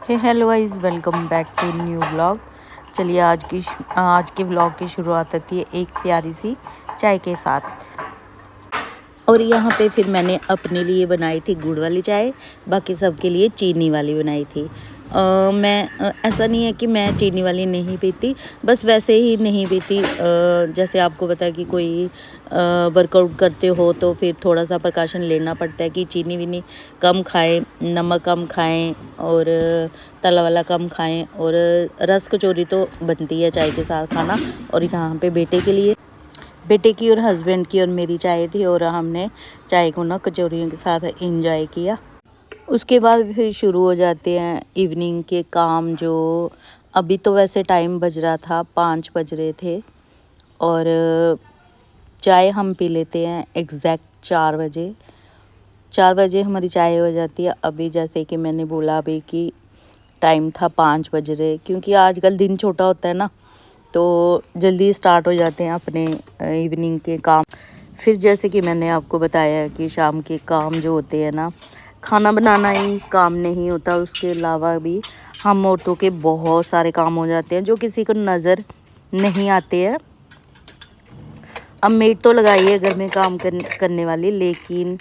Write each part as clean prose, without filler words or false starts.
Hello guys, welcome back to new vlog. चलिए आज के व्लॉग की शुरुआत होती है एक प्यारी सी चाय के साथ। और यहाँ पे फिर मैंने अपने लिए बनाई थी गुड़ वाली चाय, बाकी सबके लिए चीनी वाली बनाई थी। ऐसा नहीं है कि मैं चीनी वाली नहीं पीती, बस वैसे ही नहीं पीती। जैसे आपको पता है कि कोई वर्कआउट करते हो तो फिर थोड़ा सा प्रिकॉशन लेना पड़ता है कि चीनी वीनी कम खाएं, नमक कम खाएं और तला वाला कम खाएं। और रस कचौरी तो बनती है चाय के साथ खाना। और यहाँ पे बेटे की और हस्बैंड की और मेरी चाय थी, और हमने चाय को ना कचौरियों के साथ एंजॉय किया। उसके बाद फिर शुरू हो जाते हैं इवनिंग के काम। जो अभी तो वैसे टाइम बज रहा था, 5 बज रहे थे, और चाय हम पी लेते हैं एग्जैक्ट 4 बजे। 4 बजे हमारी चाय हो जाती है। अभी जैसे कि मैंने बोला अभी कि टाइम था 5 बज रहे, क्योंकि आजकल दिन छोटा होता है ना, तो जल्दी स्टार्ट हो जाते हैं अपने इवनिंग के काम। फिर जैसे कि मैंने आपको बताया कि शाम के काम जो होते हैं ना, खाना बनाना ही काम नहीं होता, उसके अलावा भी हम औरतों के बहुत सारे काम हो जाते हैं जो किसी को नज़र नहीं आते हैं। अब मेड तो लगाई है घर में काम करने वाली, लेकिन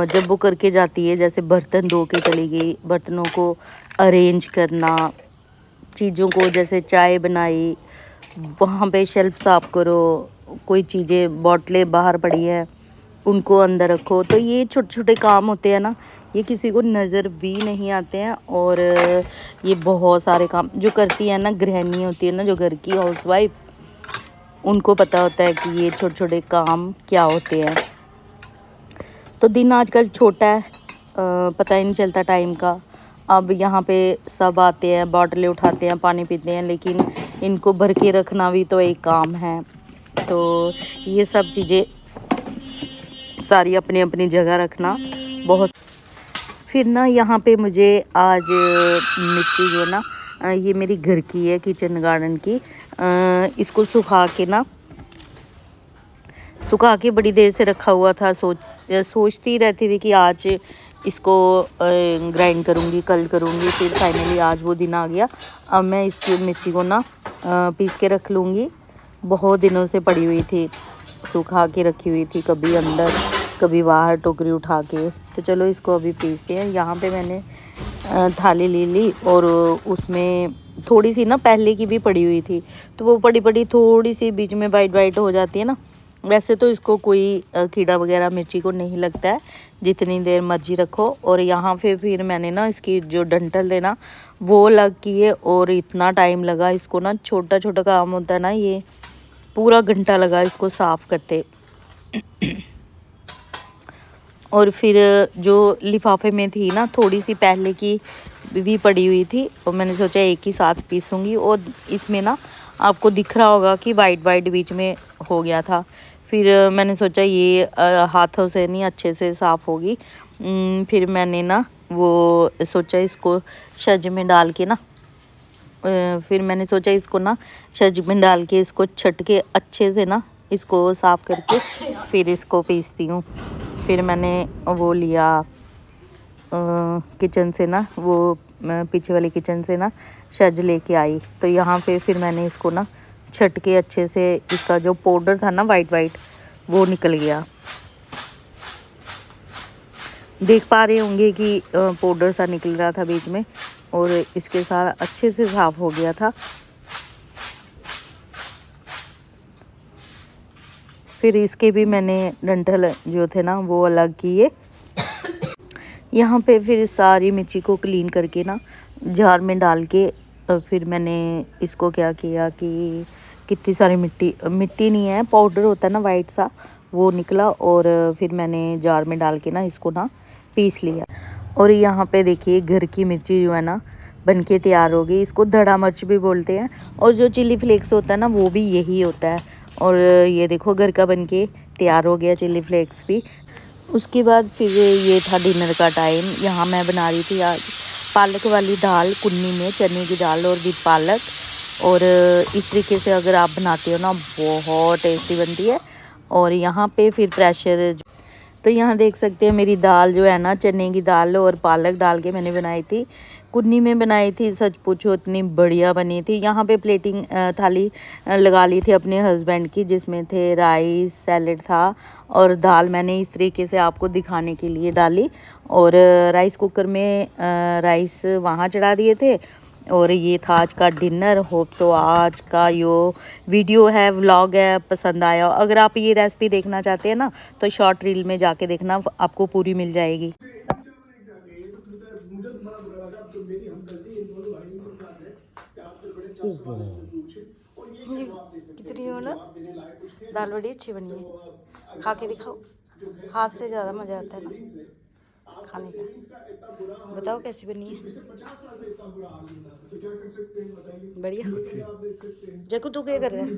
जब वो करके जाती है, जैसे बर्तन धो के चली गई, बर्तनों को अरेंज करना, चीज़ों को जैसे चाय बनाई वहाँ पे शेल्फ साफ़ करो, कोई चीज़ें बॉटलें बाहर पड़ी हैं उनको अंदर रखो, तो ये छोटे छोटे काम होते हैं ना, ये किसी को नज़र भी नहीं आते हैं। और ये बहुत सारे काम जो करती है ना गृहिणी होती है ना, जो घर की हाउसवाइफ, उनको पता होता है कि ये छोटे छोटे काम क्या होते हैं। तो दिन आजकल छोटा है, पता ही नहीं चलता टाइम का। अब यहाँ पे सब आते हैं, बॉटलें उठाते हैं, पानी पीते हैं, लेकिन इनको भर के रखना भी तो एक काम है। तो ये सब चीज़ें सारी अपनी अपनी जगह रखना बहुत। फिर ना यहाँ पे मुझे आज मिट्टी जो ना, ये मेरी घर की है, किचन गार्डन की, इसको सुखा के बड़ी देर से रखा हुआ था। सोचती रहती थी कि आज इसको ग्राइंड करूँगी, कल करूँगी, फिर फाइनली आज वो दिन आ गया। अब मैं इसकी मिर्ची को ना पीस के रख लूँगी। बहुत दिनों से पड़ी हुई थी, सुखा के रखी हुई थी, कभी अंदर कभी बाहर टोकरी उठा के। तो चलो इसको अभी पीसते हैं। यहाँ पे मैंने थाली ले ली, और उसमें थोड़ी सी ना पहले की भी पड़ी हुई थी, तो वो पड़ी थोड़ी सी बीच में वाइट हो जाती है ना। वैसे तो इसको कोई कीड़ा वगैरह मिर्ची को नहीं लगता है, जितनी देर मर्जी रखो। और यहाँ पे फिर मैंने ना इसकी जो डंठल थे ना वो अलग किए, और इतना टाइम लगा इसको ना, छोटा छोटा काम होता है ना, ये पूरा घंटा लगा इसको साफ़ करते। और फिर जो लिफाफे में थी ना, थोड़ी सी पहले की भी पड़ी हुई थी, और मैंने सोचा एक ही साथ पीसूँगी। और इसमें ना आपको दिख रहा होगा कि वाइट बीच में हो गया था। फिर मैंने सोचा ये हाथों से नहीं अच्छे से साफ़ होगी। फिर मैंने ना वो सोचा इसको छज्ज में डाल के ना, छज्ज में डाल के इसको छट के अच्छे से ना इसको साफ़ करके फिर इसको पीसती हूँ। फिर मैंने वो लिया किचन से ना, वो पीछे वाली किचन से ना छज्ज लेके आई। तो यहाँ पे फिर मैंने इसको ना छट के अच्छे से, इसका जो पाउडर था ना वाइट वो निकल गया। देख पा रहे होंगे कि पाउडर सा निकल रहा था बीच में, और इसके साथ अच्छे से साफ़ हो गया था। फिर इसके भी मैंने डंठल जो थे ना वो अलग किए। यहाँ पे फिर सारी मिर्ची को क्लीन करके ना जार में डाल के, फिर मैंने इसको क्या किया कि कितनी सारी मिट्टी नहीं है, पाउडर होता है ना वाइट सा, वो निकला। और फिर मैंने जार में डाल के ना इसको ना पीस लिया। और यहाँ पे देखिए घर की मिर्ची जो है ना बन के तैयार हो गई। इसको धड़ा मिर्च भी बोलते हैं, और जो चिली फ्लेक्स होता है ना वो भी यही होता है। और ये देखो घर का बन के तैयार हो गया चिली फ्लेक्स भी। उसके बाद फिर ये था डिनर का टाइम। यहाँ मैं बना रही थी आज पालक वाली दाल, कुन्नी में चने की दाल और विद पालक। और इस तरीके से अगर आप बनाते हो ना बहुत टेस्टी बनती है। और यहाँ पे फिर प्रेशर, तो यहाँ देख सकते हैं मेरी दाल जो है ना, चने की दाल और पालक डाल के मैंने बनाई थी। कुन्नी में बनाई थी, सच पूछो इतनी बढ़िया बनी थी। यहाँ पे प्लेटिंग थाली लगा ली थी अपने हस्बैंड की, जिसमें थे राइस, सैलेड था और दाल मैंने इस तरीके से आपको दिखाने के लिए डाली। और राइस कुकर में राइस वहाँ चढ़ा दिए थे। और ये था आज का डिनर। होप सो आज का यो वीडियो है, व्लॉग है, पसंद आया। अगर आप ये रेसिपी देखना चाहते हैं ना तो शॉर्ट रील में जाके देखना, आपको पूरी मिल जाएगी। कितनी हो ना, दाल बड़ी अच्छी बनी है, खा के दिखाओ। हाथ से ज़्यादा मज़ा आता है ना खाने का। बताओ कैसी बनी है। बढ़िया। जकू तू क्या कर रहा है?